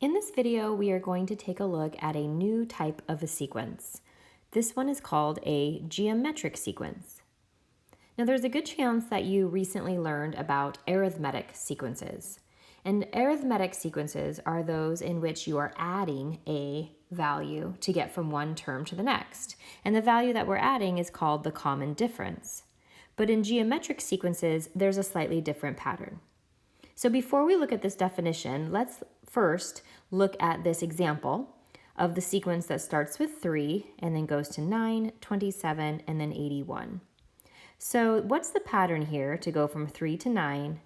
In this video, we are going to take a look at a new type of a sequence. This one is called a geometric sequence. Now, there's a good chance that you recently learned about arithmetic sequences. And arithmetic sequences are those in which you are adding a value to get from one term to the next. And the value that we're adding is called the common difference. But in geometric sequences, there's a slightly different pattern. So before we look at this definition, let's first look at this example of the sequence that starts with 3 and then goes to 9, 27, and then 81. So what's the pattern here to go from 3 to 9,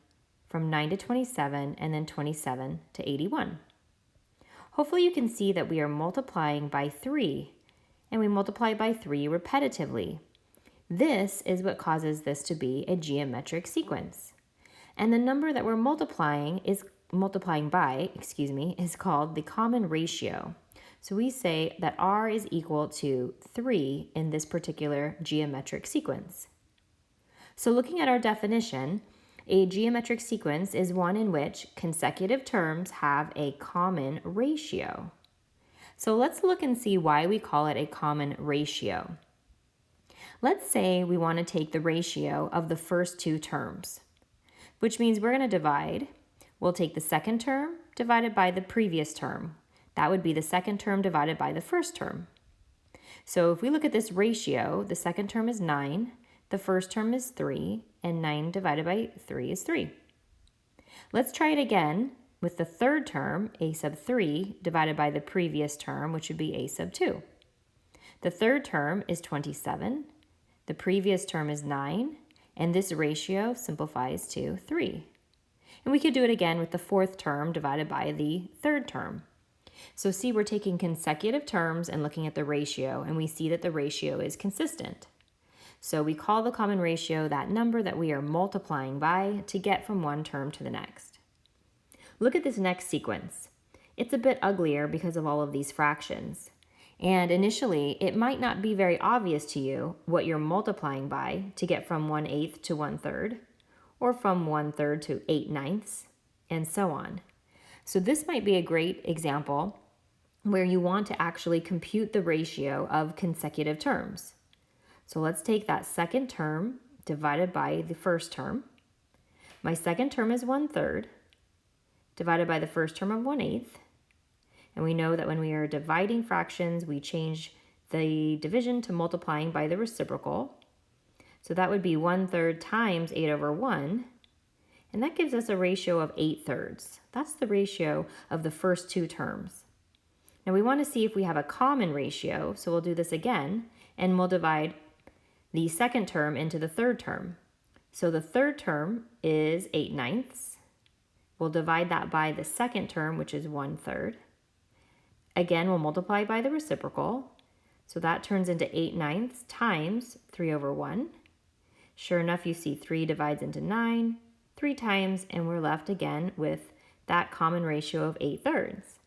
from 9 to 27, and then 27 to 81? Hopefully you can see that we are multiplying by 3, and we multiply by 3 repetitively. This is what causes this to be a geometric sequence. And the number that we're multiplying by is called the common ratio. So we say that r is equal to 3 in this particular geometric sequence. So looking at our definition, a geometric sequence is one in which consecutive terms have a common ratio. So let's look and see why we call it a common ratio. Let's say we want to take the ratio of the first two terms, which means we're going to divide. We'll take the second term divided by the previous term. That would be the second term divided by the first term. So if we look at this ratio, the second term is 9, the first term is 3, and 9 divided by 3 is 3. Let's try it again with the third term, a sub 3, divided by the previous term, which would be a sub 2. The third term is 27, the previous term is 9, and this ratio simplifies to 3. And we could do it again with the fourth term divided by the third term. So see, we're taking consecutive terms and looking at the ratio, and we see that the ratio is consistent. So we call the common ratio that number that we are multiplying by to get from one term to the next. Look at this next sequence. It's a bit uglier because of all of these fractions. And initially, it might not be very obvious to you what you're multiplying by to get from 1/8 to 1/3, or from 1/3 to 8/9, and so on. So this might be a great example where you want to actually compute the ratio of consecutive terms. So let's take that second term divided by the first term. My second term is 1/3 divided by the first term of 1/8. And we know that when we are dividing fractions, we change the division to multiplying by the reciprocal. So that would be 1/3 times 8/1. And that gives us a ratio of 8/3. That's the ratio of the first two terms. Now we want to see if we have a common ratio. So we'll do this again, and we'll divide the second term into the third term. So the third term is 8/9. We'll divide that by the second term, which is 1/3. Again, we'll multiply by the reciprocal. So that turns into 8/9 times 3/1. Sure enough, you see 3 divides into 9, 3 times, and we're left again with that common ratio of 8/3.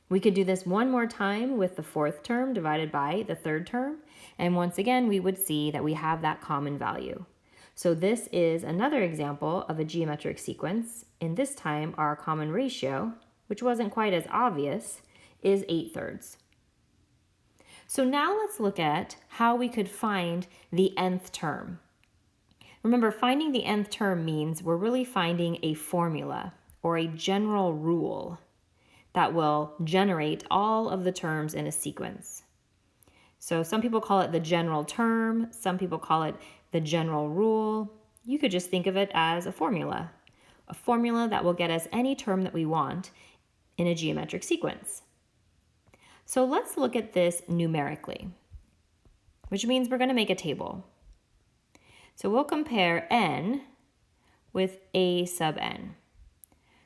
We could do this one more time with the fourth term divided by the third term. And once again, we would see that we have that common value. So this is another example of a geometric sequence. And this time, our common ratio, which wasn't quite as obvious, is 8/3. So now let's look at how we could find the nth term. Remember, finding the nth term means we're really finding a formula or a general rule that will generate all of the terms in a sequence. So some people call it the general term, some people call it the general rule. You could just think of it as a formula that will get us any term that we want in a geometric sequence. So let's look at this numerically, which means we're going to make a table. So we'll compare n with a sub n.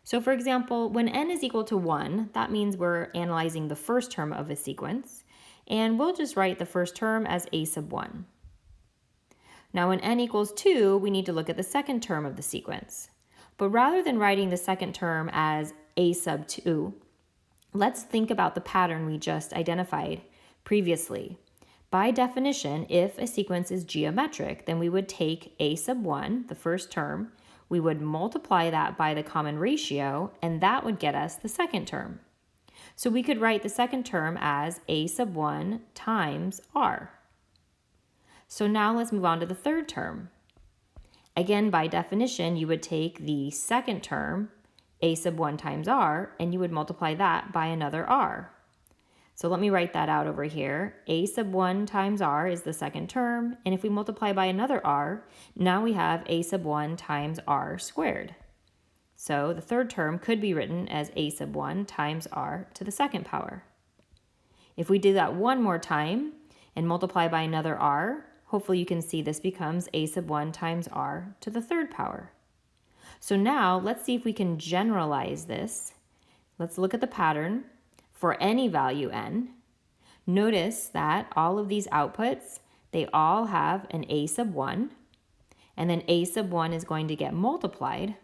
So for example, when n is equal to 1, that means we're analyzing the first term of a sequence, and we'll just write the first term as a sub 1. Now when n equals 2, we need to look at the second term of the sequence. But rather than writing the second term as a sub 2, let's think about the pattern we just identified previously. By definition, if a sequence is geometric, then we would take a sub 1, the first term, we would multiply that by the common ratio, and that would get us the second term. So we could write the second term as a sub 1 times r. So now let's move on to the third term. Again, by definition, you would take the second term, a sub 1 times r, and you would multiply that by another r. So let me write that out over here. A sub 1 times r is the second term, and if we multiply by another r, now we have a sub 1 times r squared. So the third term could be written as a sub 1 times r to the second power. If we do that one more time and multiply by another r, hopefully you can see this becomes a sub 1 times r to the third power. So now let's see if we can generalize this. Let's look at the pattern. For any value n, notice that all of these outputs, they all have an a sub 1, and then a sub 1 is going to get multiplied,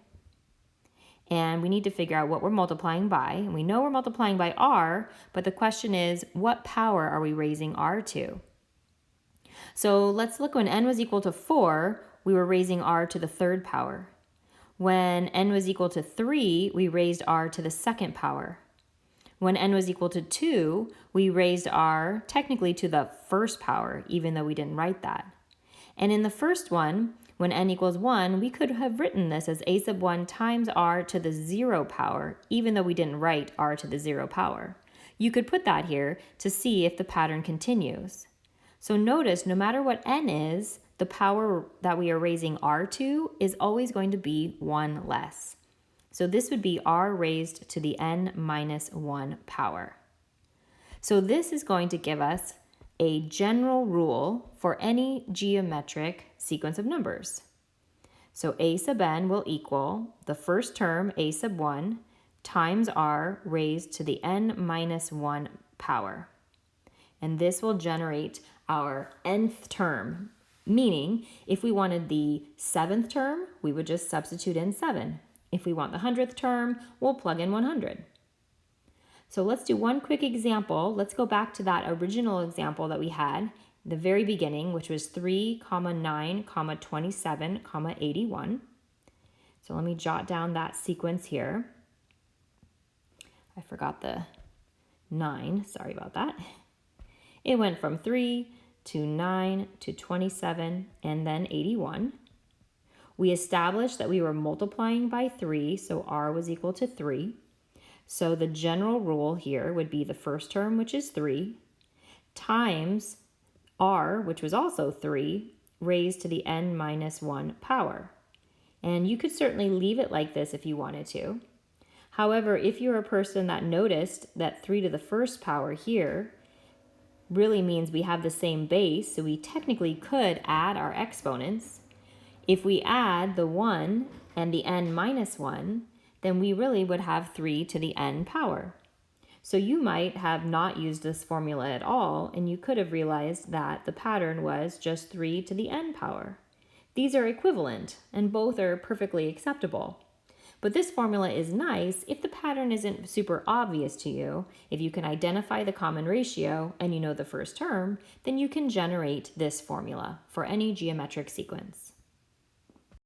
and we need to figure out what we're multiplying by. And we know we're multiplying by r, but the question is, what power are we raising r to? So let's look. When n was equal to 4, we were raising r to the third power. When n was equal to 3, we raised r to the second power. When n was equal to 2, we raised r technically to the first power, even though we didn't write that. And in the first one, when n equals 1, we could have written this as a sub 1 times r to the 0 power, even though we didn't write r to the 0 power. You could put that here to see if the pattern continues. So notice, no matter what n is, the power that we are raising r to is always going to be 1 less. So this would be r raised to the n minus 1 power. So this is going to give us a general rule for any geometric sequence of numbers. So a sub n will equal the first term, a sub 1, times r raised to the n minus 1 power. And this will generate our nth term, meaning if we wanted the 7th term, we would just substitute in 7. If we want the 100th term, we'll plug in 100. So let's do one quick example. Let's go back to that original example that we had, the very beginning, which was 3, 9, 27, 81. So let me jot down that sequence here. I forgot the 9, sorry about that. It went from 3 to 9 to 27 and then 81. We established that we were multiplying by 3, so r was equal to 3. So the general rule here would be the first term, which is 3, times r, which was also 3, raised to the n minus 1 power. And you could certainly leave it like this if you wanted to. However, if you're a person that noticed that 3 to the first power here really means we have the same base, so we technically could add our exponents. If we add the 1 and the n minus 1, then we really would have 3 to the n power. So you might have not used this formula at all, and you could have realized that the pattern was just 3 to the n power. These are equivalent, and both are perfectly acceptable. But this formula is nice if the pattern isn't super obvious to you. If you can identify the common ratio and you know the first term, then you can generate this formula for any geometric sequence.